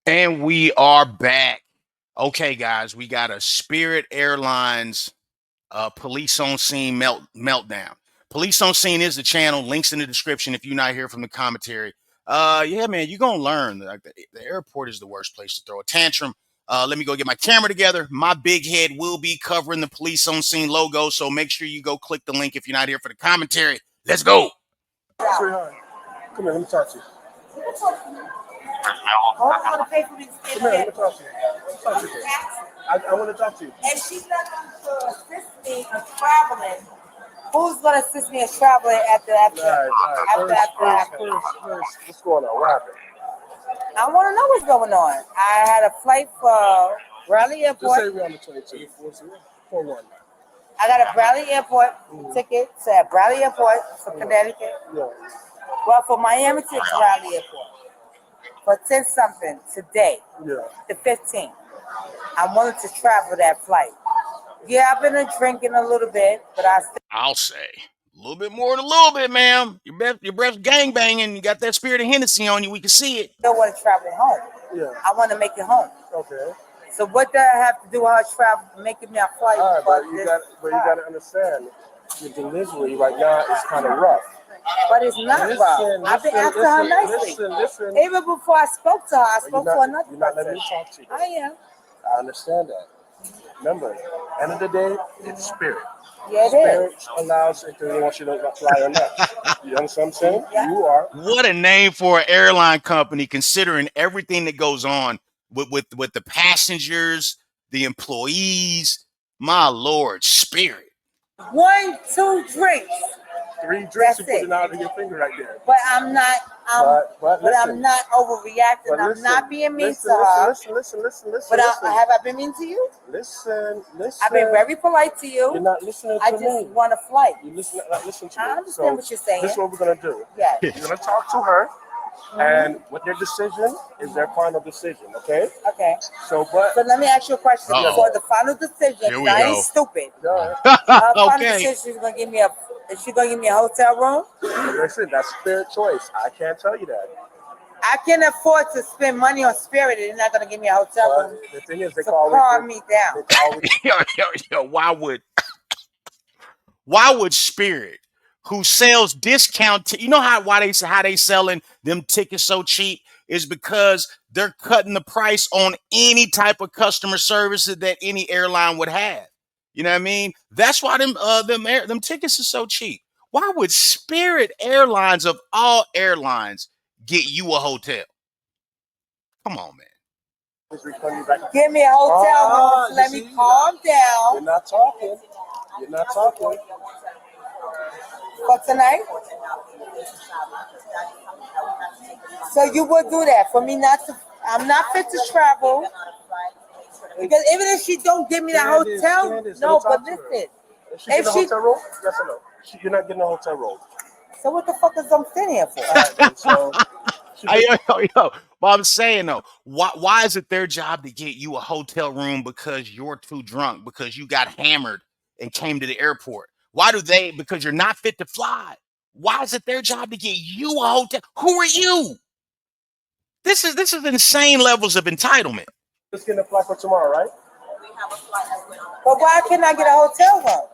And we are back. Okay, guys, we got a Spirit Airlines police on scene meltdown. Police on scene is the channel. Links in the description if you're not here from the commentary. Yeah, man, you're gonna learn. Like, the airport is the worst place to throw a tantrum. Let me go get my camera together. My big head will be covering the police on scene logo, so make sure you go click the link if you're not here for the commentary. Let's go. Sweetheart, come here, let me talk to you. I want to pay for these things. Come here, let me talk to you. Talk to you. I want to talk to you. And she's not going to assist me in traveling. Who's going to assist me in traveling after? First, what's going on? What happened? I want to know what's going on. I had a flight for Raleigh Just Airport. say we're on the 22. 41. I got a Raleigh Airport ticket to Raleigh Airport for Connecticut. Yeah. Well, for Miami to Raleigh Airport for 10 something today, Yeah. the 15th. I'm willing to travel that flight. Yeah, I've been drinking a little bit, but I'll say a little bit more than a little bit, ma'am. Your breath's gang banging. You got that spirit of Hennessy on you. We can see it. still want to travel home. Yeah. I want to make it home. Okay. So what do I have to do with her travel, making me a flight? All right, but you got to understand, the delivery right now is kind of rough. But it's not rough. I've been asking her nicely. Listen. Even before I spoke to her, I spoke to another You're not letting person. me talk to you. I am. I understand that. Remember, end of the day, it's spirit. Yeah, it Spirit is. allows it to want you to fly or not. You understand what I'm saying? Yeah. You are. What a name for an airline company, considering everything that goes on with the passengers, the employees. My Lord, Spirit. 1, 2 drinks. 3 drinks That's you put it. it out of your finger right there. But I'm not. But But I'm listen. not overreacting. But I'm listen, not being mean listen, to her. Listen. But have I been mean to you? Listen. I've been very polite to You're you. not listening to I me. just want a flight. You not listen to me. I understand what you're saying. This is what we're gonna do. Yes. You're gonna talk to her, and what their decision is their final decision. Okay. Okay. So, but So let me ask you a question. Uh-oh. Before the final decision, Here we I go. ain't stupid. yeah, Her final Okay. decision, she's gonna give me a. Is she gonna give me a hotel room? listen, that's Spirit choice. I can't tell you that. I can afford to spend money on Spirit, and they're not gonna give me a hotel But room the thing is, they to can always. calm me down. They can always Yo, why would Spirit, who sells discount, you know how they selling them tickets so cheap, is because they're cutting the price on any type of customer service that any airline would have. You know what I mean? That's why them tickets are so cheap. Why would Spirit Airlines of all airlines get you a hotel? Come on, man. refund you back. Give me a hotel room. To let me calm You're down not talking. You're not talking. for tonight. So you would do that for me not to. I'm not fit to travel. Because even if she don't give me the hotel, Candace, no. let me But talk to her. listen, Is she getting a hotel room? Yes or no? You're not getting a hotel room. so what the fuck is I'm sitting here for? All right, then, so Yo. But I'm saying though, why is it their job to get you a hotel room because you're too drunk, because you got hammered and came to the airport? Why do they? Because you're not fit to fly. Why is it their job to get you a hotel? Who are you? This is insane levels of entitlement. just getting a flight for tomorrow, right? But why can't I get a hotel room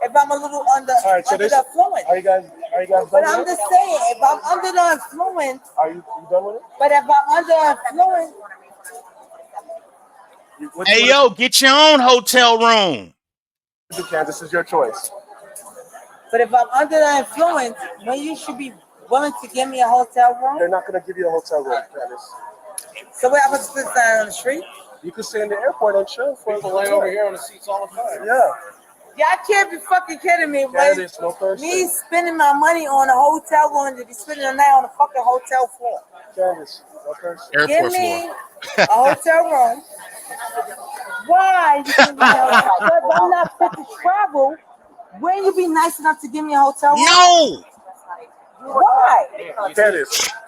if I'm a little under so the influence? Are you guys done But with I'm it? just saying, if I'm under the influence, Are you done with it? but if I'm under influence, What Hey you yo, get your own hotel room. do, Kansas, is your choice. but if I'm under the influence, when you should be willing to give me a hotel They're room. not going to give you a hotel room, Candace. So what happens to sit down on the street? You can stay in the airport and chill for People lay over here on the seats all the time. Yeah. Y'all can't be fucking kidding me, but Candace, no person. me spending my money on a hotel room to be spending the night on a fucking hotel floor. Candace, no person. Give Airport me floor. a hotel room. Why? You give me a hotel? But if I'm not fit to travel, wouldn't you be nice enough to give me a hotel room? No. Why?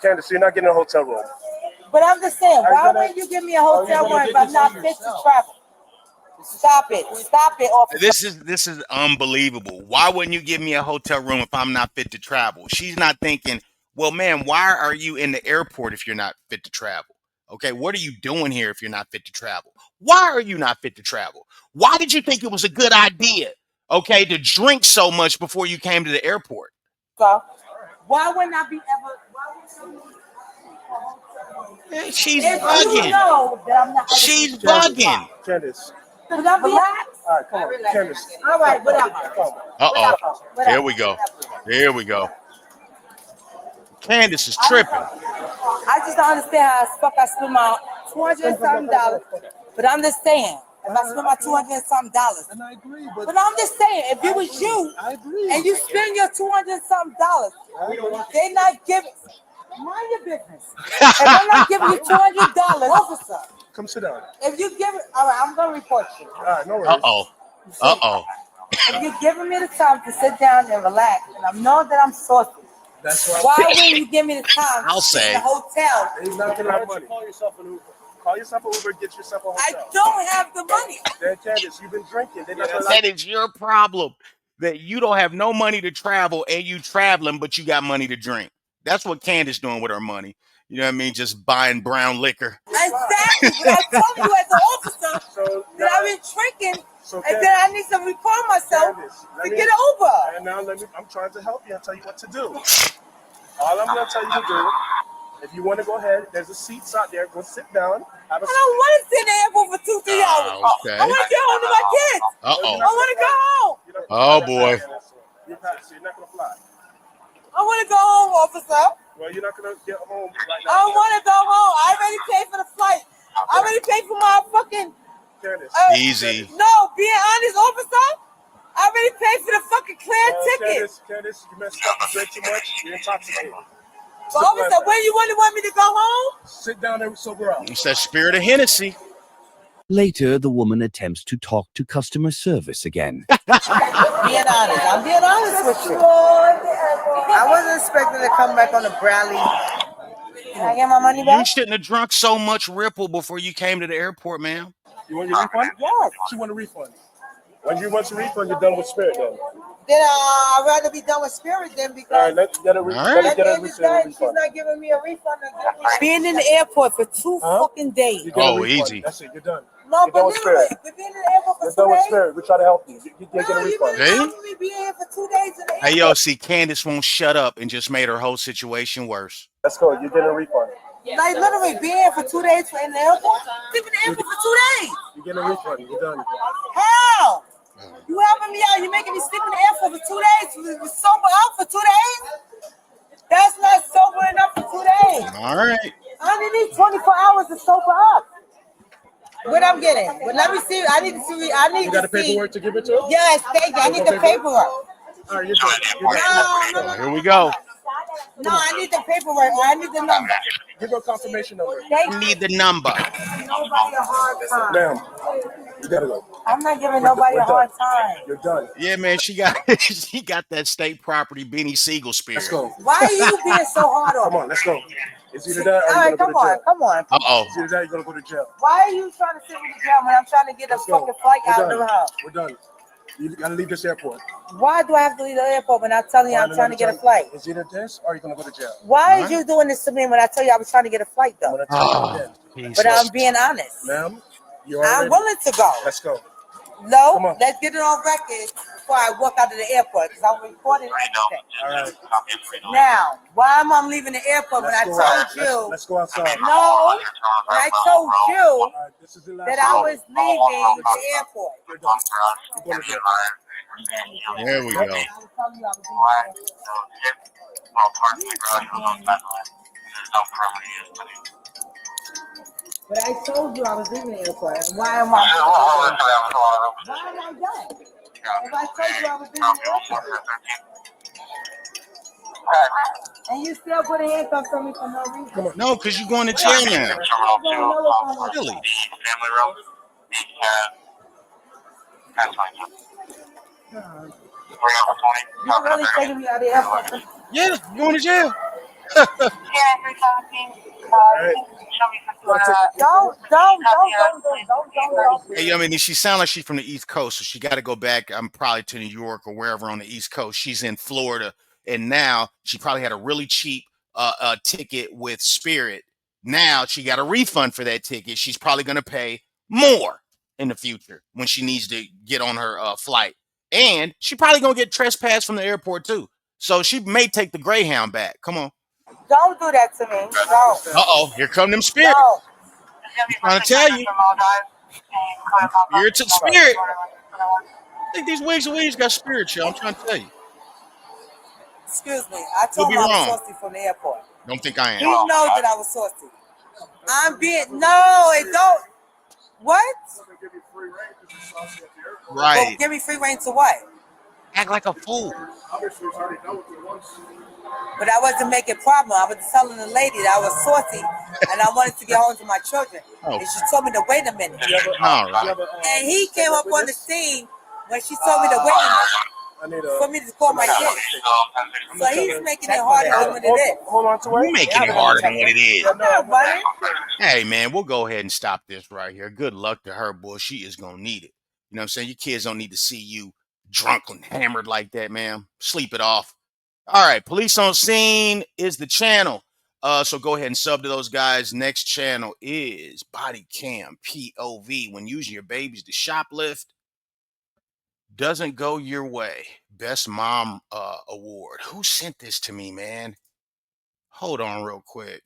Candace, you're not getting a hotel room. But I'm just saying, Are you why gonna- wouldn't you give me a hotel gonna room get if I'm this not for fit to yourself? travel? Stop it, officer. This is unbelievable. Why wouldn't you give me a hotel room if I'm not fit to travel? She's not thinking, well, man, why are you in the airport if you're not fit to travel? Okay, what are you doing here if you're not fit to travel? Why are you not fit to travel? Why did you think it was a good idea, okay, to drink so much before you came to the airport? So why would not be ever? Man, she's If you bugging. know that I'm not, She's bugging. Candace. But I'm relaxed. All right, come on, Candace. All right, whatever. Uh-oh. Whatever. Here we go. Here we go. Candace is tripping. I just don't understand how the fuck I spend my $200 and something dollars. But I'm just saying, if I spend my $200 and something dollars. And I agree, But I'm just saying, if it was you I agree. and you spend your $200 and something dollars, they not giving. Mind your business. If I'm not giving you $200, officer. Come sit down. If you give it, all right, I'm gonna report you. All right, no worries. Uh-oh. Uh-oh. If you're giving me the time to sit down and relax, and I know that I'm saucy, That's why. why wouldn't you give me the time I'll to sit say. in the hotel? He's not gonna have money. Call yourself an Uber. Call yourself an Uber. Get yourself a I hotel. don't have the money. Then Candace, you've been drinking. They're not gonna That is your problem. That you don't have no money to travel and you traveling, but you got money to drink. That's what Candace doing with her money. You know what I mean? Just buying brown liquor. Exactly. But I told you as an officer So that I've been drinking, So and then I need to record myself Candace, to get over. And now I'm trying to help you and tell you what to do. All I'm gonna tell you to do, if you want to go ahead, there's a seats out there. Go sit down. Have a I don't want to sit in the airport for 2-3 hours. Okay. I want to get home to my kids. Uh-oh. I want to go home. Oh, boy. You're not gonna fly. I want to go home, officer. Well, you're not gonna get home right I now. want to go home. I already paid for the flight. I already paid for my fucking. Candace. Easy. No, being honest, officer. I already paid for the fucking clear ticket. Candace, you messed up. You drank too much. You're intoxicated. But officer, when you want me to go home? Sit down and sober up. It's that spirit of Hennessy. Later, the woman attempts to talk to customer service again. Being honest. I'm being honest with you. I wasn't expecting to come back on the Bradley. Can I get my money You back? shouldn't have drunk so much Ripple before you came to the airport, ma'am. You want your refund? Yes. She want a refund. When you want your refund, you're done with Spirit then. Then I'd rather be done with Spirit then All right, because let's get a All right. let me at get the a end of the day, she's refund. not giving me a refund. Being in the airport for 2 fucking days. You get a Oh, refund. easy. That's it. You're done. No, You're done but with Spirit. literally, but being in the airport You're for done 2 with days. Spirit. We try to help you. You get a No, you refund. better Hey? not for me being here for 2 days in the airport. Hey, yo, see, Candace won't shut up and just made her whole situation worse. Let's go. You get a refund. Like literally being here for 2 days in the airport. Sleep in the airport for 2 days. You get a refund. You're done. How? You helping me out? You making me sleep in the airport for 2 days? We sober up for 2 days? That's not sober enough for 2 days. All right. I only need 24 hours to sober up. What I'm getting? Well, let me see. I need to see. I need You got to the see. paperwork to give it to him? Yes, thank you. I need the paperwork. All right, you're done. You're done. No, Here we go. no, I need the paperwork. I need the number. Give her a confirmation number. Thank I you. need the number. Nobody a hard time. Ma'am, you gotta go. I'm not giving nobody a hard time. You're done. Yeah, man, she got she got that state property Benny Siegel spirit. Let's go. Why are you being so hard on Come me? on, let's go. It's either that or All you're right, gonna come go to on, jail. come on. Uh-oh. It's either that or you're gonna go to jail. Why are you trying to sit with the jail when I'm trying to get a Let's go. fucking flight We're out of done. the house? We're done. You gotta leave this airport. Why do I have to leave the airport when I'm telling you I'm trying to get a flight? It's either this or you're gonna go to jail. Why is you doing this to me when I tell you I was trying to get a flight I'm though? gonna tell Oh, you again. Jesus. But I'm being honest. Ma'am, you I'm already. willing to go. Let's go. No, Come on. let's get it on record before I walk out of the airport because I'm recording everything. All right. Now, why am I leaving the airport when I Let's go. told you? Let's go outside. No, when I told you All right, this is the last that I one. was leaving the airport. You're done. You're going to jail. There we go. I was telling you I was leaving the airport. But I told you I was leaving the airport. And why am I? Why am I done? If I told you I was leaving the airport. And you still put a handcuffs on me for no reason. No, because you're going to jail now. You don't know what's on Really? You're really taking me out of the airport. Yeah, you're going to jail. All right. Don't. Hey, I mean, she sounds like she's from the East Coast, so she got to go back. I'm probably to New York or wherever on the East Coast. She's in Florida, and now she probably had a really cheap ticket with Spirit. Now she got a refund for that ticket. She's probably going to pay more in the future when she needs to get on her flight. And she probably going to get trespassed from the airport too. So she may take the Greyhound back. Come on. Don't do that to me. Don't. Uh-oh, here come them spirits. Don't. I'm trying to tell you. Spirits and spirit. I think these wigs and weeds got spirit, y'all. I'm trying to tell you. Excuse me. I Could told be him I was wrong. saucy from the airport. Don't think I He am. knows that I was saucy. I'm being no, it don't. What? Right. Well, give me free reign to what? Act like a fool. But I wasn't making problem. I was telling the lady that I was saucy and I wanted to get home to my children. Oh. And she told me to wait a minute. All right. And he came up on the scene when she told me to wait a minute for me to call my kids. So he's making it harder than what it is. Hold on to You making it harder than what it is. No, buddy. Hey, man, we'll go ahead and stop this right here. Good luck to her, boy. She is going to need it. You know what I'm saying? Your kids don't need to see you drunk and hammered like that, man. Sleep it off. All right. Police on Scene is the channel. So go ahead and sub to those guys. Next channel is Bodycam POV. When using your babies to shoplift, doesn't go your way. Best Mom Award. Who sent this to me, man? Hold on real quick.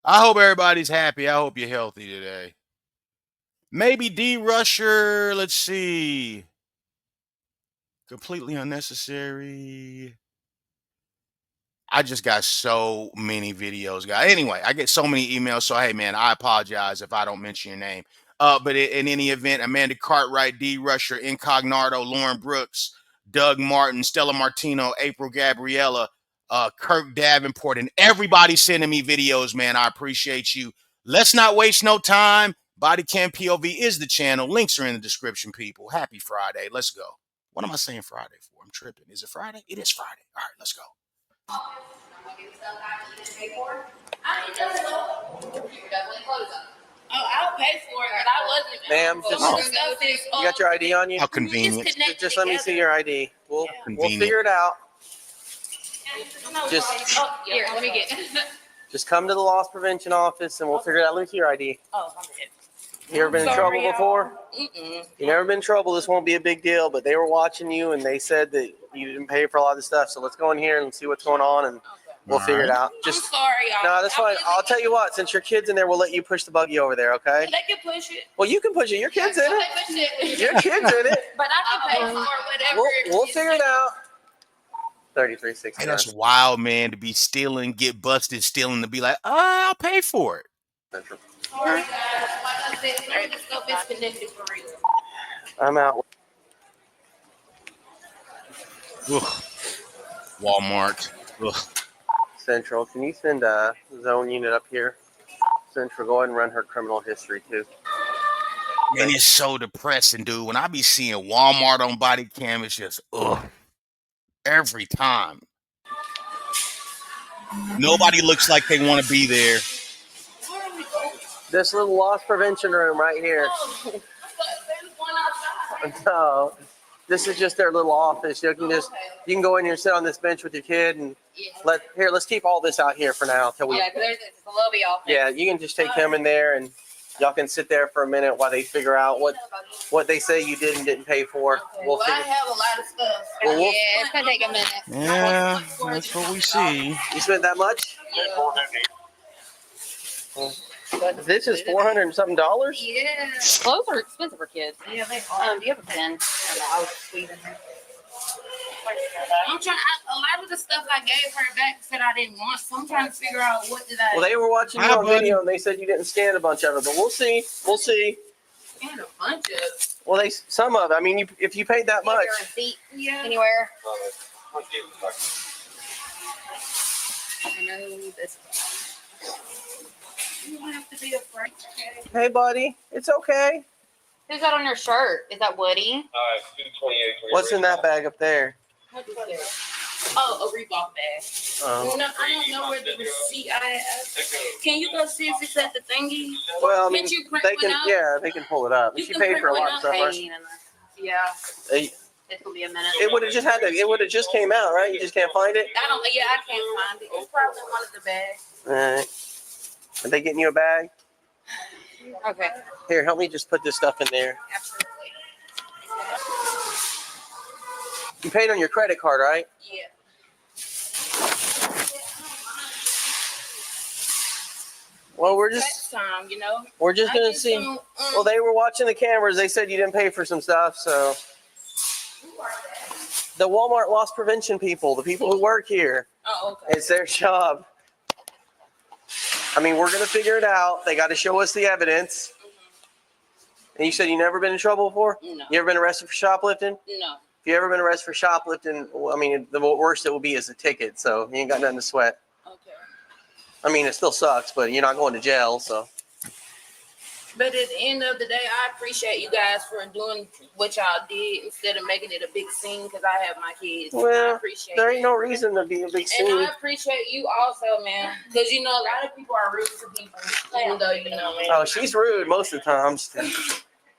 I hope everybody's happy. I hope you're healthy today. Maybe D Rusher. Let's see. Completely unnecessary. I just got so many videos, guys. Anyway, I get so many emails. So, hey, man, I apologize if I don't mention your name. But in any event, Amanda Cartwright, D Rusher, Incognito, Lauren Brooks, Doug Martin, Stella Martino, April Gabriella, Kirk Davenport, and everybody sending me videos, man. I appreciate you. Let's not waste no time. Bodycam POV is the channel. Links are in the description, people. Happy Friday. Let's go. What am I saying Friday for? I'm tripping. Is it Friday? It is Friday. All right, let's go. Oh, I'll pay for it, but I wasn't. Ma'am, you got your ID on you? How convenient. Just let me see your ID. We'll figure it out. Just Here, let me get. just come to the loss prevention office and we'll figure it out. Let me see your ID. Oh, I'm good. You ever been in trouble before? Mm-mm. You never been in trouble. This won't be a big deal, but they were watching you and they said that you didn't pay for a lot of the stuff. So let's go in here and see what's going on and we'll figure it out. I'm sorry, y'all. No, that's fine. I'll tell you what, since your kid's in there, we'll let you push the buggy over there, okay? They can push it. Well, you can push it. Your kid's in it. Push it. Your kid's in it. But I can pay for whatever. We'll figure it out. 33.69. Hey, that's wild, man, to be stealing, get busted stealing, to be like, I'll pay for it. Central. Sorry, guys. Like I said, let me just go disconnected for real. I'm out. Ugh. Walmart. Ugh. Central, can you send a zone unit up here? Central, go ahead and run her criminal history too. Man, it's so depressing, dude. When I be seeing Walmart on body cam, it's just, ugh. Every time. Nobody looks like they want to be there. Where are we going? This little loss prevention room right here. Oh, there's one outside. No, this is just their little office. You can go in here and sit on this bench with your kid and let's keep all this out here for now till we. Yeah, there's a lobby office. Yeah, you can just take him in there and y'all can sit there for a minute while they figure out what they say you did and didn't pay for. Well, I have a lot of stuff. Well, Yeah, it's gonna take a minute. Yeah, that's what we see. You spent that much? This is $400 and something. Yeah. Clothes are expensive for kids. Yeah, they are. Do you have a pen? I was squeezing her. I'm trying. A lot of the stuff I gave her back said I didn't want, so I'm trying to figure out what did I. Well, they were watching you on video and they said you didn't scan a bunch of it, but we'll see. We'll see. And a bunch of. Well, some of it. I mean, if you paid that much. Yeah. Anywhere. I know this. You don't have to be afraid. Hey, buddy, it's okay. Who's that on your shirt? Is that Woody? What's in that bag up there? What is that? Oh, a Reebok bag. No, I don't know where the receipt I have. Can you go see if it's at the thingy? Well, I mean, Can't you print they one can. out? Yeah, they can pull it up. You She can paid print for a one lot of out. stuff, right? Yeah. Hey, It's gonna be a minute. It would have just had to. It would have just came out, right? You just can't find it. I don't. Yeah, I can't find it. It's probably in one of the bags. All right. Are they getting you a bag? Okay. Here, help me just put this stuff in there. Absolutely. You paid on your credit card, right? Yeah. Well, we're Next time, you know. we're just gonna see. don't, Well, they were watching the cameras. They said you didn't pay for some stuff, so. The Walmart loss prevention people, the people who work here. Oh, okay. It's their job. I mean, we're gonna figure it out. They got to show us the evidence. And you said you never been in trouble before? No. You ever been arrested for shoplifting? No. If you ever been arrested for shoplifting, well, I mean, the worst it will be is a ticket. So you ain't got nothing to sweat. Okay. I mean, it still sucks, but you're not going to jail. So. But at the end of the day, I appreciate you guys for doing what y'all did instead of making it a big scene because I have my kids. Well, I appreciate there ain't it. no reason to be a big And scene. I appreciate you also, man, because you know a lot of people are rude to people, even though you know. Oh, she's rude most of the time.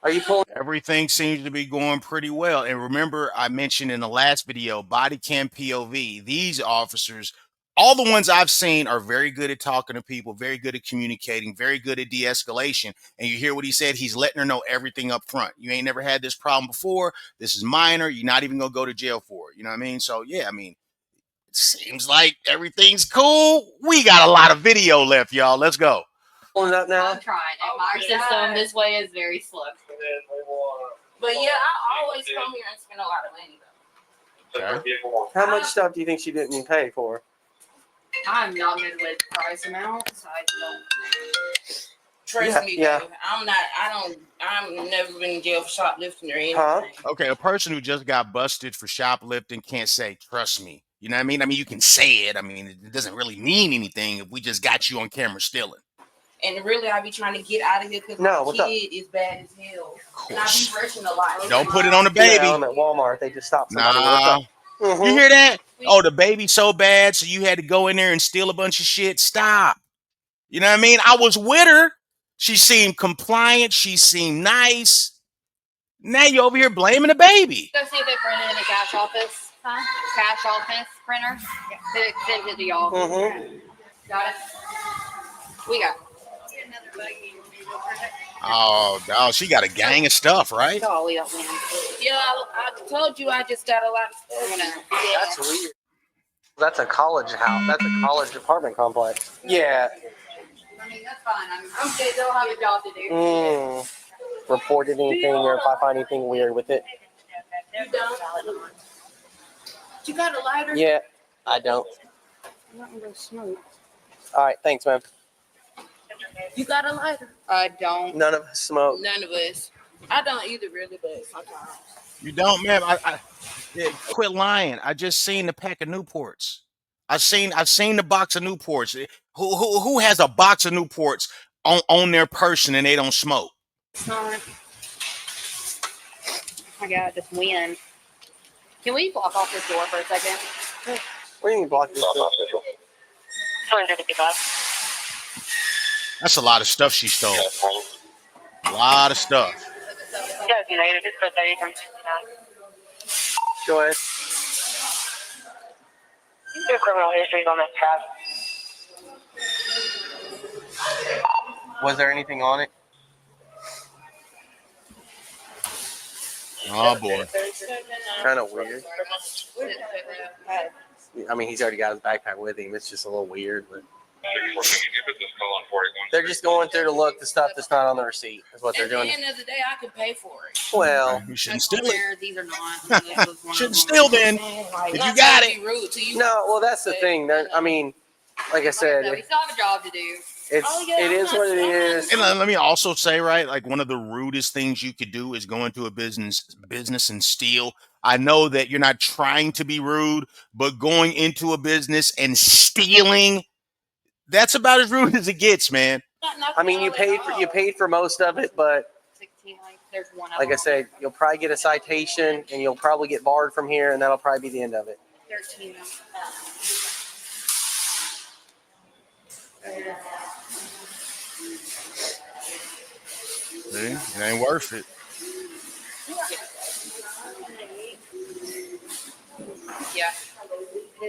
Are you pulling? Everything seems to be going pretty well. And remember, I mentioned in the last video, Bodycam POV, these officers, all the ones I've seen are very good at talking to people, very good at communicating, very good at de-escalation. And you hear what he said? He's letting her know everything up front. You ain't never had this problem before. This is minor. You're not even going to go to jail for it. You know what I mean? So, yeah, I mean, it seems like everything's cool. We got a lot of video left, y'all. Let's go. Pulling up now? I'm trying. And my system this way is very slow. But yeah, I always come here and spend a lot of money, though. Okay. How much stuff do you think she didn't pay for? I'm not good with price amounts. I don't. Trust me, yeah. baby. I've never been in jail for shoplifting or anything. Huh? Okay, a person who just got busted for shoplifting can't say, trust me. You know what I mean? I mean, you can say it. I mean, it doesn't really mean anything if we just got you on camera stealing. And really, I be trying to get out of here because my kid is bad as hell. And I be rushing a lot. Don't put it on the baby. Yeah, I'm at Walmart. They just stopped somebody. Nah. Mm-hmm. You hear that? Oh, the baby's so bad, so you had to go in there and steal a bunch of shit. Stop. You know what I mean? I was with her. She seemed compliant. She seemed nice. Now you over here blaming the baby. Go see if they printed in the cash office. Huh? Cash office printer. Send it to y'all. Mm-hmm. Got it? We got it. Oh, dog, she got a gang of stuff, right? Yeah, I told you I just got a lot of stuff. That's weird. That's a college house. That's a college apartment complex. Yeah. I mean, that's fine. I'm sure they'll have a job to do. Reported anything or if I find anything weird with it? You don't? You got a lighter? Yeah, I don't. I'm not gonna smoke. All right, thanks, man. You got a lighter? I don't. None of us smoke. None of us. I don't either, really, but sometimes. You don't, man. Yeah, quit lying. I just seen the pack of Newports. I've seen the box of Newports. Who has a box of Newports on their person and they don't smoke? Sorry. I got this wind. Can we block off this door for a second? What do you mean block this door? 255. That's a lot of stuff she stole. A lot of stuff. Go ahead. Your criminal history is on this tab. Was there anything on it? Oh boy. Kind of weird. I mean, he's already got his backpack with him. It's just a little weird, but they're just going through to look the stuff that's not on the receipt. Is what they're doing. At the end of the day, I can pay for it. Well, You shouldn't steal it. These are not. Shouldn't steal then. If you got it. Rude to you. no. Well, that's the thing. I mean, like I said, We still have a job to do. it is what it is. And let me also say, right, like one of the rudest things you could do is go into a business and steal. I know that you're not trying to be rude, but going into a business and stealing, that's about as rude as it gets, man. I mean, you paid for most of it, but 16, there's one. like I said, you'll probably get a citation and you'll probably get barred from here, and that'll probably be the end of it. 13. See, it ain't worth it.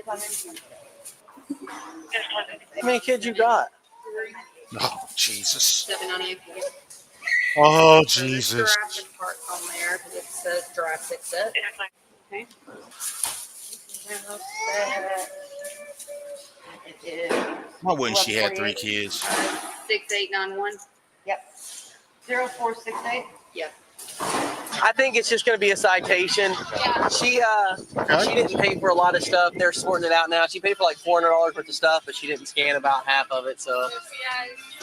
kids on there? How many kids you got? Oh, Jesus. 7 on it. Oh, So there's Jesus. Jurassic Park on there because it says Jurassic set. Okay. It is Why wouldn't she have 3 kids? 6891. Yep. 0468. Yeah. I think it's just going to be a citation. Yeah. She Okay. didn't pay for a lot of stuff. They're sorting it out now. She paid for like $400 worth of stuff, but she didn't scan about half of it. So, Yeah,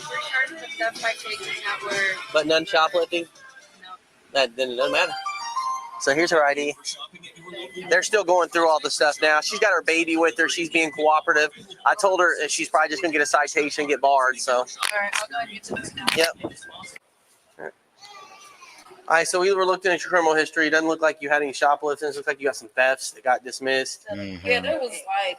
we're charging the stuff by taking that word. but none shoplifting. No. Then it doesn't matter. So here's her ID. They're still going through all the stuff now. She's got her baby with her. She's being cooperative. I told her she's probably just gonna get a citation, get barred. So. All right, I'll go ahead and get to this now. Yep. All right, so we were looking at your criminal history. It doesn't look like you had any shoplifting. It looks like you got some thefts that got dismissed. Yeah, there was like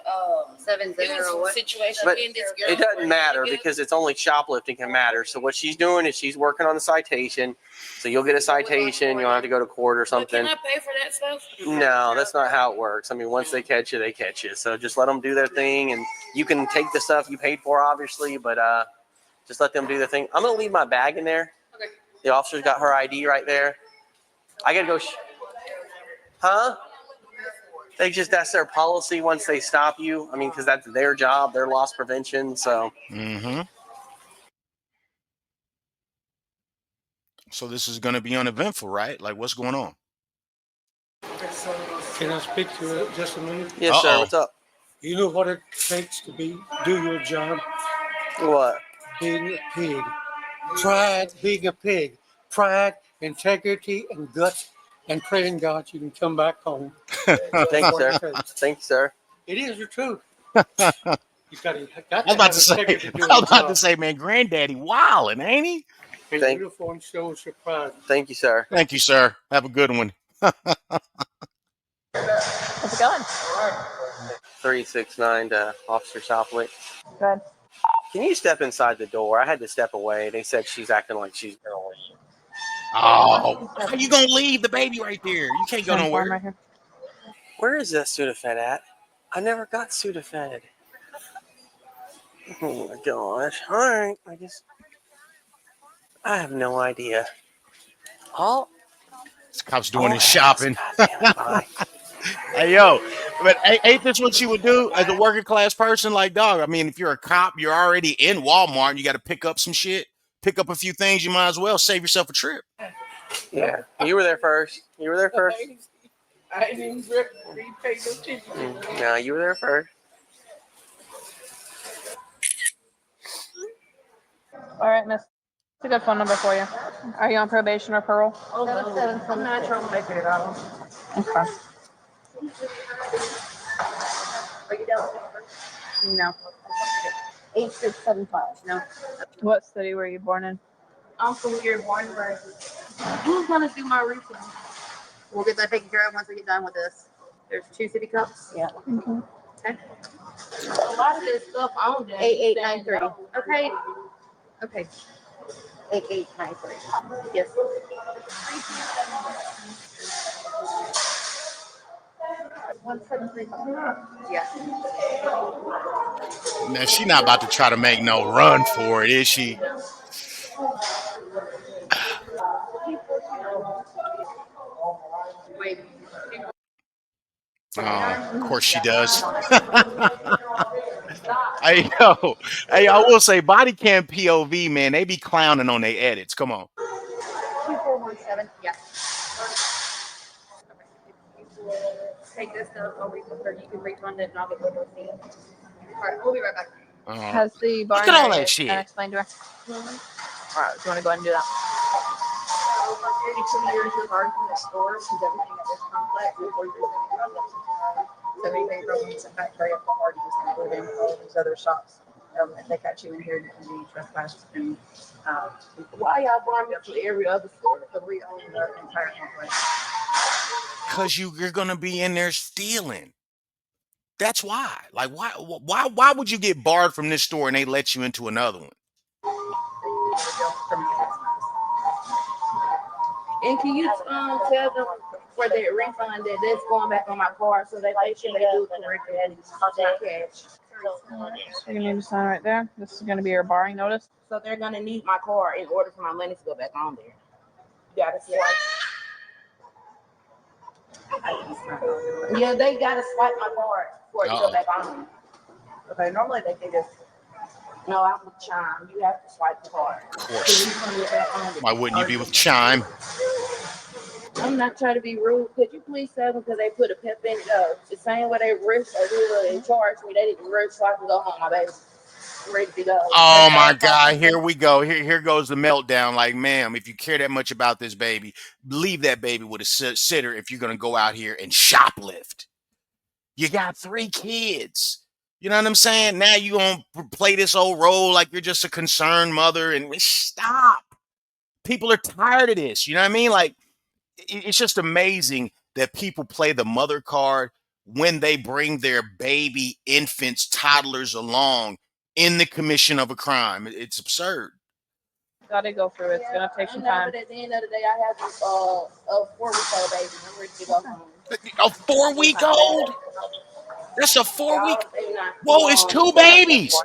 7-0 situation. But Me and this girl it doesn't were matter together. because it's only shoplifting can matter. So what she's doing is she's working on the citation. So you'll get a citation. You don't have to go to court or But something. can I pay for that stuff? No, that's not how it works. I mean, once they catch you, they catch you. So just let them do their thing, and you can take the stuff you paid for, obviously, but just let them do their thing. I'm gonna leave my bag in there. Okay. The officer's got her ID right there. I gotta go. Huh? That's their policy once they stop you. I mean, because that's their job, their loss prevention. So. So this is going to be uneventful, right? Like, what's going on? Can I speak to it just a minute? Yes, sir. What's up? You know what it takes to do your job? What? Being a pig. Pride, being a pig. Pride, integrity, and guts, and praying God you can come back home. Thank you, sir. Thank you, sir. It is the truth. You got I was about to say, man, Granddaddy wildin', ain't he? His Thank- uniform shows your pride. Thank you, sir. Thank you, sir. Have a good one. How's it going? 369 to Officer Southwick. Good. Can you step inside the door? I had to step away. They said she's acting like she's gonna leave. Oh, how you gonna leave the baby right there? You can't go nowhere. Right here. Where is that Sudafed at? I never got Sudafed. Oh my gosh. All right. I have no idea. Oh. This cop's doing his shopping. Bye. Hey, yo, but ain't this what you would do as a working class person? Like, dog, I mean, if you're a cop, you're already in Walmart and you got to pick up some shit, pick up a few things, you might as well save yourself a trip. Yeah. You were there first. I didn't even pay no attention. No, you were there first. All right, miss. It's a good phone number for you. Are you on probation or parole? I'm not trying to make it out. Okay. Are you down? No. 8675. No. What city were you born in? I'm from here, born and raised. Who's gonna do my research? We'll get that taken care of once we get done with this. There's 2 city cups. Yeah. Okay. A lot of this stuff I don't 8893. Okay. Okay. 8893. Yes. Yeah. Now, she's not about to try to make no run for it, is she? Wait. Of course she does. Hey, yo. Hey, I will say, Bodycam POV, man, they be clowning on their edits. Come on. 2417. Yeah. Take this stuff. I'll refund. You can refund it and I'll get the receipt. All right. We'll be right back. Has the bar Look at all area that shit. been explained to her? All right, do you want to go ahead and do that? 32 years of art in the stores and everything at this complex. So anything from the factory up to parties, including all these other shops. If they catch you in here, you can be trespassed. And Why y'all brought me to every other store? but we own the entire complex. Because you're going to be in there stealing. That's why. Like, why would you get barred from this store and they let you into another one? And can you tell them for their refund that's going back on my card, so they make sure they do it correctly and it's not cash. So you need to sign right there. This is going to be your barring notice. So they're gonna need my card in order for my money to go back on there. You gotta swipe. Yeah, they gotta swipe my card for it to go back on. Okay, normally they can just. No, I'm with Chime. You have to swipe the card. Of course. Why wouldn't you be with Chime? I'm not trying to be rude. Could you please say because they put a pep in the same way they rushed or they charged me, they didn't rush so I can go home, my baby. Ready to go. Oh my God, here we go. Here goes the meltdown. Like, ma'am, if you care that much about this baby, leave that baby with a sitter if you're gonna go out here and shoplift. You got 3 kids. You know what I'm saying? Now you gonna play this old role like you're just a concerned mother and stop. People are tired of this. You know what I mean? Like, it's just amazing that people play the mother card when they bring their baby, infants, toddlers along in the commission of a crime. It's absurd. Gotta go through it. It's gonna take some time. But at the end of the day, I have this a 4-week-old baby. I'm ready to go home. A 4-week-old? That's a 4-week. Whoa, it's 2 babies.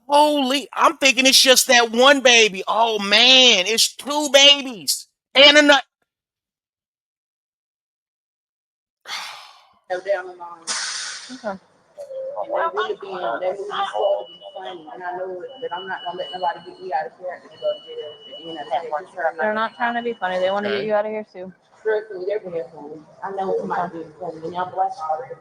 Holy, I'm thinking it's just that one baby. Oh man, it's 2 babies and a nut. Down the line. Okay. And they really supposed to be funny, and I know it, but I'm not gonna let nobody get me out of character to go to jail. At the end of the day, They're not trying to be funny. They want to get you out of here too. trust me, they're being funny. I know somebody being funny, and I'm blessed already.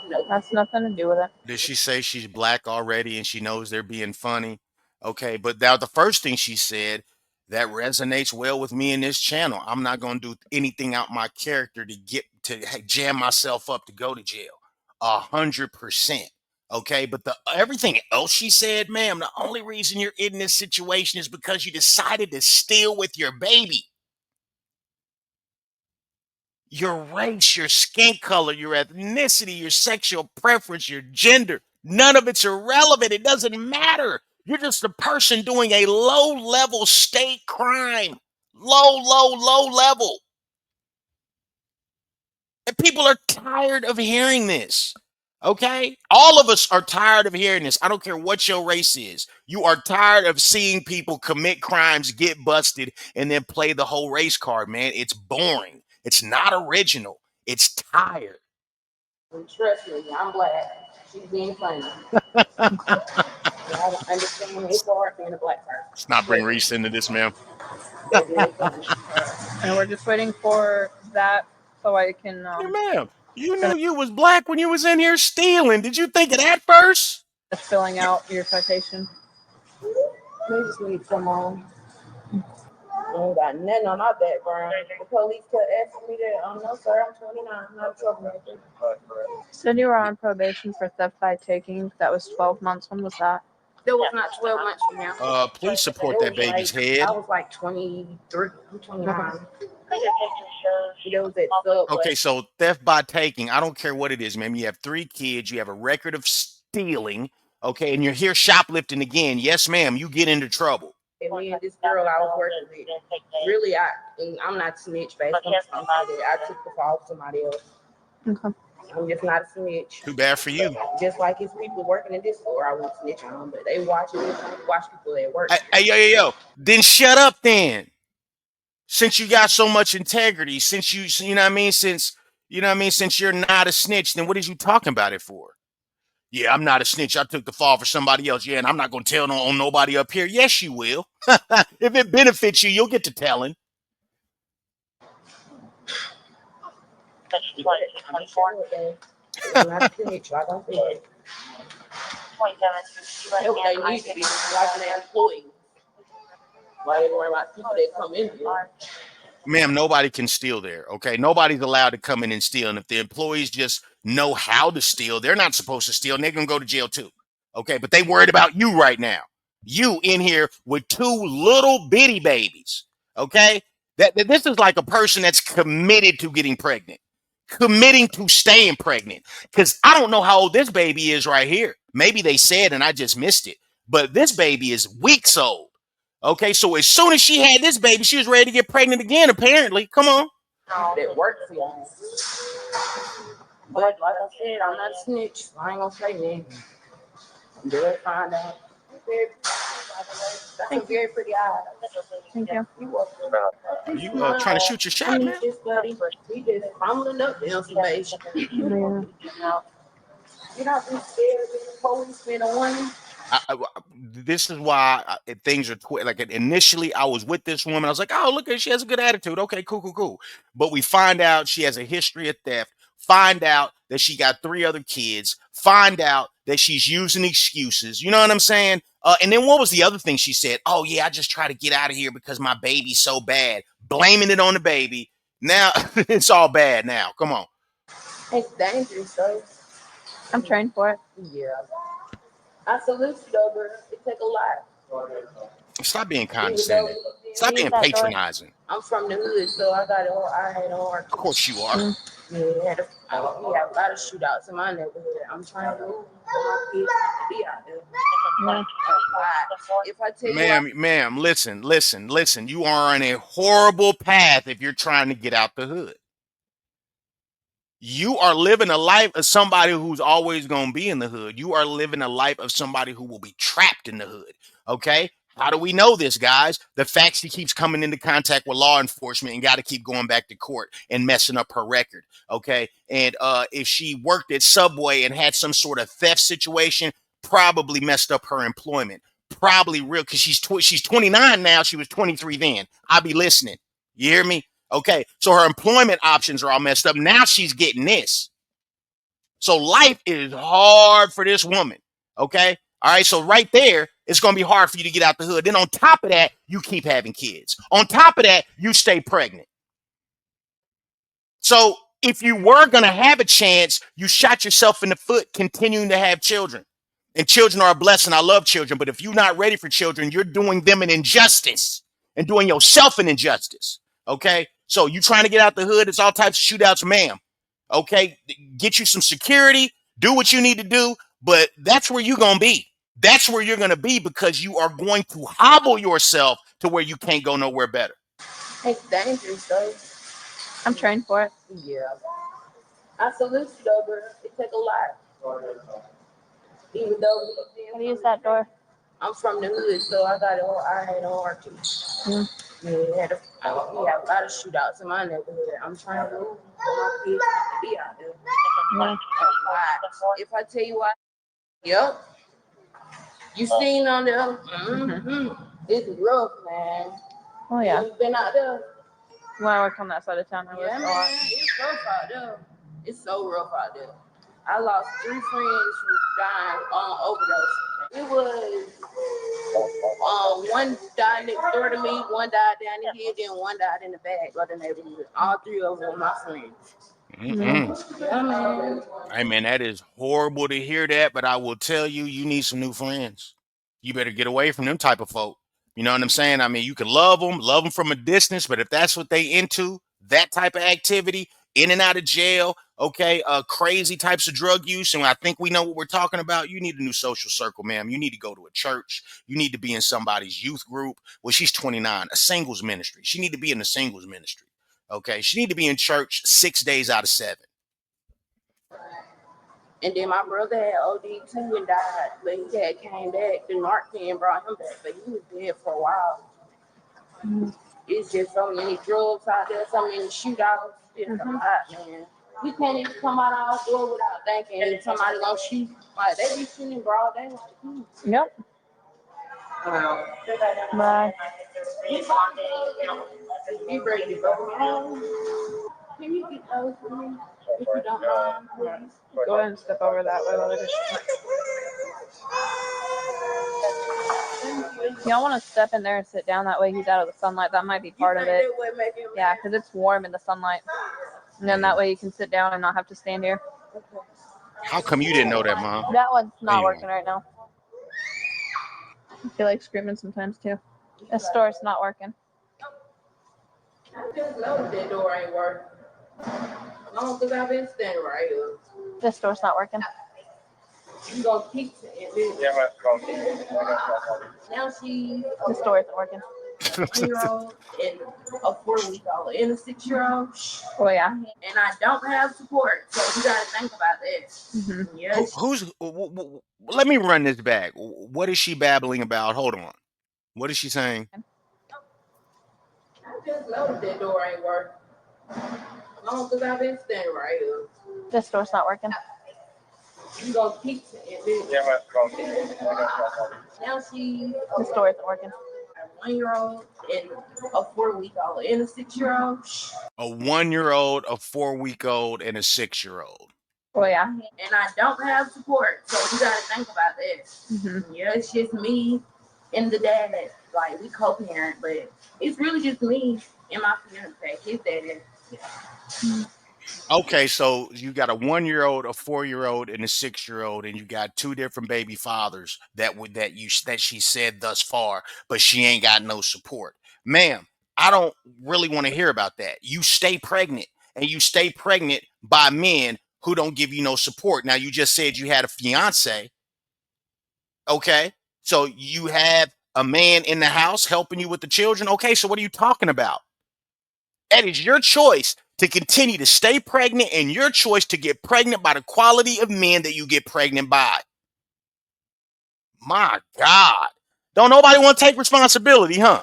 No. That's nothing to do with it. Did she say she's black already and she knows they're being funny? Okay, but now the first thing she said that resonates well with me in this channel. I'm not going to do anything out my character to get to jam myself up to go to jail. 100%. Okay, but everything else she said, ma'am, the only reason you're in this situation is because you decided to steal with your baby. Your race, your skin color, your ethnicity, your sexual preference, your gender, none of it's irrelevant. It doesn't matter. You're just a person doing a low-level state crime. Low level. And people are tired of hearing this. Okay? All of us are tired of hearing this. I don't care what your race is. You are tired of seeing people commit crimes, get busted, and then play the whole race card, man. It's boring. It's not original. It's tired. And trust me, I'm black. She's being funny. I don't understand it's hard being a black person. Let's not bring Reese into this, ma'am. And we're just waiting for that so I can. Hey, ma'am, you knew you was black when you was in here stealing. Did you think of that first? Just filling out your citation. They just need someone. I ain't got nothing on my background. The police kept asking me that. No, sir, I'm 29. I'm not a troublemaker. Said you were on probation for theft by taking. That was 12 months. When was that? That was not 12 months from now. Please support that baby's head. I was like 23. I'm 29. Okay, so theft by taking. I don't care what it is, ma'am. You have 3 kids. You have a record of stealing. Okay, and you're here shoplifting again. Yes, ma'am. You get into trouble. And me and this girl I was working with, really, I'm not snitch based on something like that. I took the fall of somebody else. Okay. I'm just not a snitch. Too bad for you. Just like it's people working in this store, I won't snitch on them, but they watch people at work. Hey, yo. Then shut up then. Since you got so much integrity, since you know what I mean, since you're not a snitch, then what is you talking about it for? Yeah, I'm not a snitch. I took the fall for somebody else. Yeah, and I'm not going to tell on nobody up here. Yes, you will. If it benefits you, you'll get to telling. I'm not a snitch, like I said. They need to be like an employee. Why they worry about people that come in here? Ma'am, nobody can steal there, okay? Nobody's allowed to come in and steal. And if the employees just know how to steal, they're not supposed to steal, and they're going to go to jail too, okay? But they worried about you right now. You in here with 2 little bitty babies, okay? This is like a person that's committed to getting pregnant, committing to staying pregnant. Because I don't know how old this baby is right here. Maybe they said and I just missed it. But this baby is weeks old. Okay, so as soon as she had this baby, she was ready to get pregnant again, apparently. Come on. that work for y'all. But like I said, I'm not a snitch. So I ain't gonna say nothing. They'll find out. That's a very pretty eye. Thank you. You welcome. Are you trying to shoot your shot, man? This buddy, we just fumbling up the information. Yeah. You're not too scared of the policeman or one. This is why things are like initially I was with this woman. I was like, oh, look at she has a good attitude. Okay, cool. But we find out she has a history of theft. Find out that she got 3 other kids. Find out that she's using excuses. You know what I'm saying? And then what was the other thing she said? Oh yeah, I just try to get out of here because my baby's so bad. Blaming it on the baby. Now it's all bad. Now, come on. It's dangerous, though. I'm trained for it. Yeah. I salute you, though, bro. It take a lot. Stop being condescending. Stop being patronizing. I'm from the hood, so I got it all. I had all. Of course you are. Yeah, we have a lot of shootouts in my neighborhood. I'm trying to move my kids to be out there. A lot. If I tell you, Ma'am, listen. You are on a horrible path if you're trying to get out the hood. You are living a life of somebody who's always going to be in the hood. You are living a life of somebody who will be trapped in the hood. Okay? How do we know this, guys? The fact she keeps coming into contact with law enforcement and got to keep going back to court and messing up her record. Okay? And if she worked at Subway and had some sort of theft situation, probably messed up her employment. Probably real, because she's 29 now. She was 23 then. I'll be listening. You hear me? Okay, so her employment options are all messed up. Now she's getting this. So life is hard for this woman. Okay, all right. So right there, it's going to be hard for you to get out the hood. Then on top of that, you keep having kids. On top of that, you stay pregnant. So if you were going to have a chance, you shot yourself in the foot continuing to have children. And children are a blessing. I love children. But if you're not ready for children, you're doing them an injustice and doing yourself an injustice. Okay, so you trying to get out the hood, it's all types of shootouts, ma'am. Okay, get you some security, do what you need to do, but that's where you're going to be. That's where you're going to be because you are going to hobble yourself to where you can't go nowhere better. it's dangerous, though. I'm trained for it. Yeah. I salute you, though, bro. It take a lot. Even though How to use that door? I'm from the hood, so I got it all. I had all our kids. Yeah, we have a lot of shootouts in my neighborhood. I'm trying to move my kids to be out there. A lot. If I tell you why, yep. You seen on there? Mm-hmm. It's rough, man. Oh yeah. You been out there? When I work on that side of town, I was Yeah, a man. lot. It's rough out there. It's so rough out there. I lost 3 friends from dying on overdose. It was one died next door to me, one died down the hill, then one died in the back of the neighborhood. All 3 of them were my friends. Yeah, man. Hey, man, that is horrible to hear that, but I will tell you, you need some new friends. You better get away from them type of folk. You know what I'm saying? I mean, you can love them from a distance, but if that's what they into, that type of activity, in and out of jail, okay, crazy types of drug use, and I think we know what we're talking about. You need a new social circle, ma'am. You need to go to a church. You need to be in somebody's youth group. Well, she's 29, a singles ministry. She need to be in the singles ministry, okay? She need to be in church 6 days out of 7. And then my brother had OD too and died, but he had came back. The Narcan brought him back, but he was dead for a while. It's just so many drugs out there, so many shootouts. It's a lot, man. We can't even come out our door without thinking somebody gonna shoot. Like they be shooting broad daylight. Yep. Bye. Be ready to go home. Can you get those for me? If you don't mind, please. Go ahead and step over that way while they're Y'all want to step in there and sit down, that way he's out of the sunlight. That might be part of it. Yeah, because it's warm in the sunlight. And then that way you can sit down and not have to stand here. How come you didn't know that, Mom? That one's not Anyway. working right now. I feel like screaming sometimes too. This door's not working. I just know that door ain't working. No, because I've been standing right here. This door's not working. You gonna keep saying this. Yeah, Now she. This door isn't working. 1-year-old and a 4-week-old and a 6-year-old. Oh yeah. And I don't have support, so you gotta think about that. Mm-hmm. Yes. Let me run this back. What is she babbling about? Hold on. What is she saying? I just noticed that door ain't working. Long because I've been standing right here. This door's not working. You go pizza and then now she This door isn't working. a 1-year-old and a 4-week-old and a 6-year-old. A 1-year-old, a 4-week-old, and a 6-year-old. Oh yeah. And I don't have support, so you gotta think about that. Mm-hmm. Yeah, it's just me and the dad. Like we co-parent, but it's really just me and my fiance. His dad. Okay, so you got a 1-year-old, a 4-year-old, and a 6-year-old, and you got two different baby fathers that she said thus far, but she ain't got no support. Ma'am, I don't really want to hear about that. You stay pregnant, and you stay pregnant by men who don't give you no support. Now, you just said you had a fiance. Okay, so you have a man in the house helping you with the children. Okay, so what are you talking about? That is your choice to continue to stay pregnant and your choice to get pregnant by the quality of men that you get pregnant by. My God. Don't nobody want to take responsibility, huh?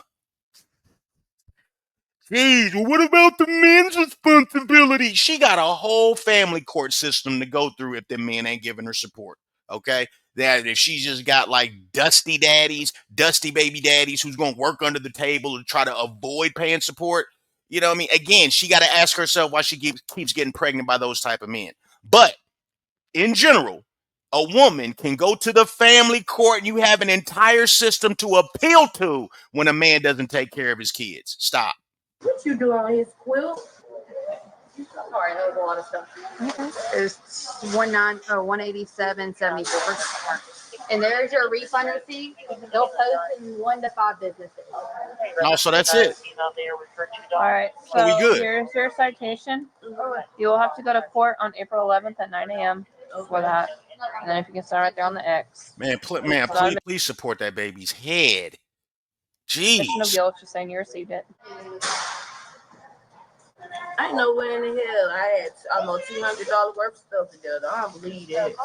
Jeez, well, what about the men's responsibility? She got a whole family court system to go through if the men ain't giving her support. Okay? That if she's just got like dusty baby daddies who's going to work under the table to try to avoid paying support. You know what I mean? Again, she got to ask herself why she keeps getting pregnant by those type of men. But in general, a woman can go to the family court and you have an entire system to appeal to when a man doesn't take care of his kids. Stop. What you do on his quilt? Sorry, that was a lot of stuff. There's 187.74, and there's your refund receipt. They'll post in 1 to 5 business days. Oh, so that's it. All right. So we So good. here's your citation. You will have to go to court on April 11th at 9 a.m. for that. And then if you can sign right there on the X. Man, please support that baby's head. There's no Jeez. guilt, just saying you received it. I ain't know where in the hell I had almost $200 worth of stuff together. I don't believe that.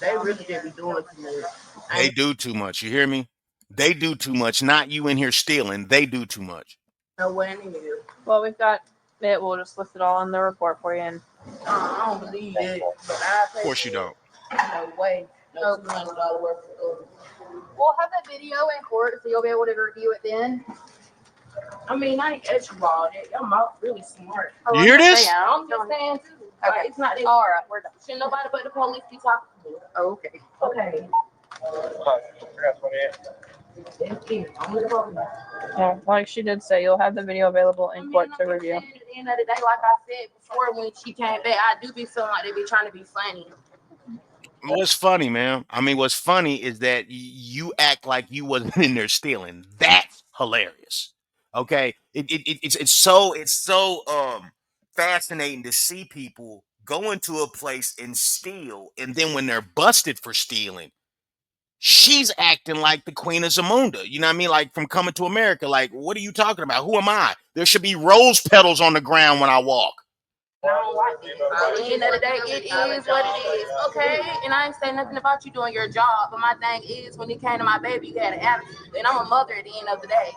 They really did be doing too much. They do too much. You hear me? They do too much. Not you in here stealing. They do too much. No way in the hell. Well, we've got it. We'll just list it all in the report for you. And I don't believe it. But I Of course you don't. No way. No $200 worth of stuff. We'll have that video in court, so you'll be able to review it then. I mean, I ain't at you all that. Your mouth really smart. You hear this? Yeah, I'm just saying too. Okay. It's not that. All right, we're done. Shouldn't nobody but the police be talking to me. Okay. Okay. yeah, like she did say, you'll have the video available in court to review. At the end of the day, like I said before, when she came back, I do be feeling like they be trying to be funny. What's funny, man? I mean, what's funny is that you act like you wasn't in there stealing. That's hilarious. Okay, it's so fascinating to see people go into a place and steal, and then when they're busted for stealing, she's acting like the Queen of Zamunda. You know what I mean? Like from Coming to America. Like, what are you talking about? Who am I? There should be rose petals on the ground when I walk. I don't like it. At the end of the day, it is what it is. Okay, and I ain't saying nothing about you doing your job, but my thing is, when it came to my baby, you had an attitude, and I'm a mother at the end of the day.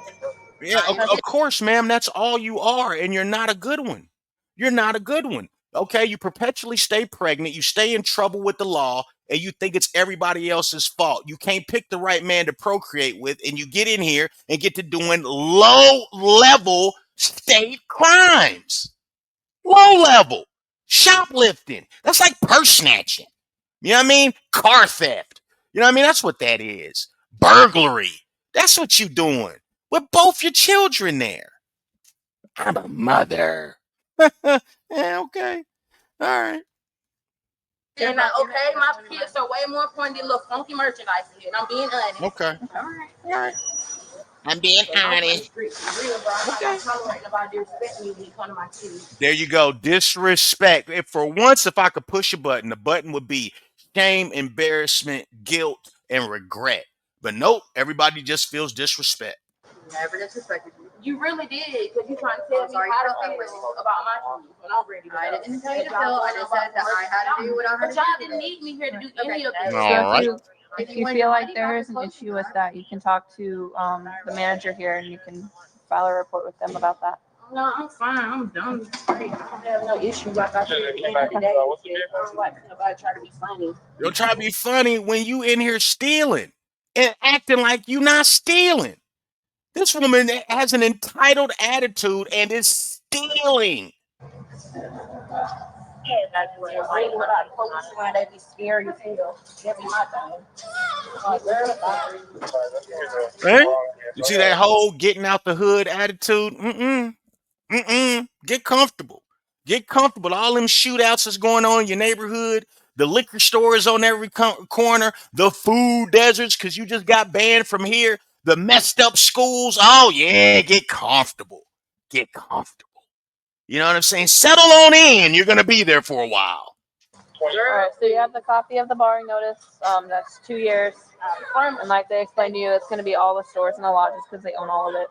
Yeah, of course, ma'am. That's all you are, and you're not a good one. You're not a good one. Okay, you perpetually stay pregnant. You stay in trouble with the law, and you think it's everybody else's fault. You can't pick the right man to procreate with, and you get in here and get to doing low-level state crimes. Low level. Shoplifting. That's like purse snatching. You know what I mean? Car theft. You know what I mean? That's what that is. Burglary. That's what you doing. With both your children there. I'm a mother. Yeah, okay. All right. And okay, my kids are way more important than little funky merchandise here, and I'm being honest. Okay. All right. All right. I'm being honest. There you go. Disrespect. If for once, if I could push a button, the button would be shame, embarrassment, guilt, and regret. But nope, everybody just feels disrespect. Never disrespected you. You really did, because you trying to tell me Sorry, how to I felt feel about my kids when I'm ready to go. I didn't tell you to feel. I just said that I had to do what I had to But do. y'all didn't need me here to do any of that. So All right. if you feel like there is an issue with that, you can talk to the manager here and you can file a report with them about that. No, I'm fine. I'm done. I don't have no issue. Like I said, at the end of the day, I don't like nobody try to be funny. You'll try to be funny when you in here stealing and acting like you not stealing. This woman has an entitled attitude and is stealing. That's really what I police around. They be scary as hell. That be my thing. Like, Right? You see that whole getting out the hood attitude? Get comfortable. Get comfortable. All them shootouts that's going on in your neighborhood. The liquor stores on every corner. The food deserts because you just got banned from here. The messed up schools. Oh, yeah. Get comfortable. Get comfortable. You know what I'm saying? Settle on in. You're going to be there for a while. All right, so you have the copy of the barring notice. That's 2 years. And like they explained to you, it's going to be all the stores and the lodges because they own all of it.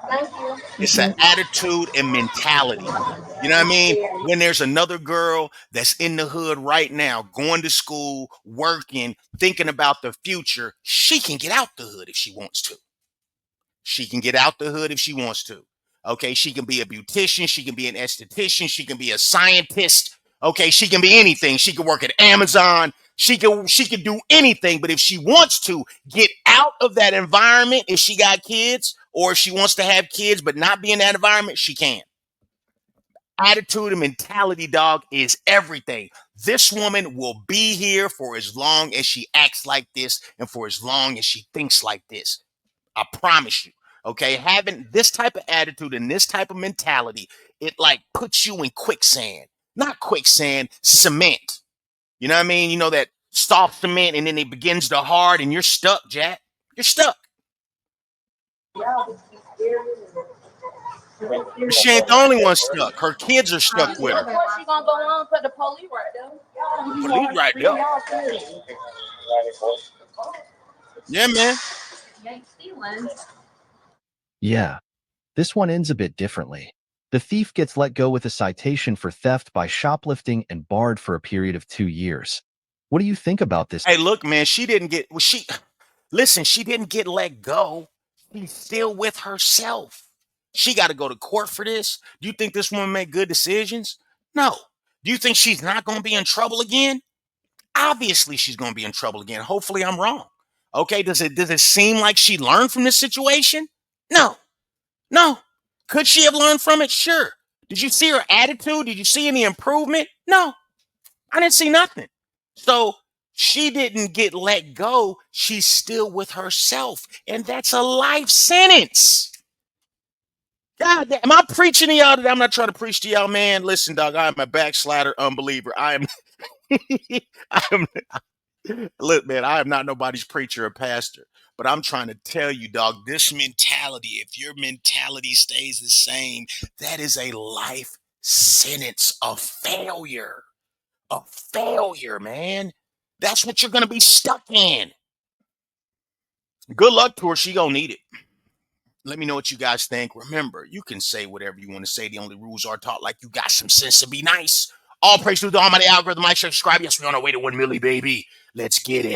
thank you. It's an attitude and mentality. You know what I mean? When there's another girl that's in the hood right now, going to school, working, thinking about the future, she can get out the hood if she wants to. She can get out the hood if she wants to. Okay, she can be a beautician, she can be an esthetician, she can be a scientist. Okay, she can be anything. She can work at Amazon. She can do anything, but if she wants to get out of that environment, if she got kids or if she wants to have kids but not be in that environment, she can. Attitude and mentality, dog, is everything. This woman will be here for as long as she acts like this and for as long as she thinks like this. I promise you. Okay, having this type of attitude and this type of mentality, it like puts you in quicksand. Not quicksand, cement. You know what I mean? You know that soft cement and then it begins to hard and you're stuck, Jack. You're stuck. But she ain't the only one stuck. Her kids are stuck with her. Of course, she gonna go on and put the police right there. Police right there. Yeah, man. You ain't stealing. Yeah. This one ends a bit differently. The thief gets let go with a citation for theft by shoplifting and barred for a period of 2 years. What do you think about this? Hey, look, man, she didn't get she didn't get let go. She's still with herself. She got to go to court for this. Do you think this woman made good decisions? No. Do you think she's not going to be in trouble again? Obviously, she's going to be in trouble again. Hopefully, I'm wrong. Okay, does it seem like she learned from this situation? No. No. Could she have learned from it? Sure. Did you see her attitude? Did you see any improvement? No. I didn't see nothing. So she didn't get let go. She's still with herself. And that's a life sentence. God damn, am I preaching to y'all today? I'm not trying to preach to y'all, man. Listen, dog, I am a backslider unbeliever. I am look, man, I am not nobody's preacher or pastor. But I'm trying to tell you, dog, this mentality, if your mentality stays the same, that is a life sentence of failure. A failure, man. That's what you're going to be stuck in. Good luck to her. She going to need it. Let me know what you guys think. Remember, you can say whatever you want to say. The only rules are taught like you got some sense to be nice. All praise to the almighty algorithm. Like, share, subscribe. Yes, we're on our way to 1 million, baby. Let's get it.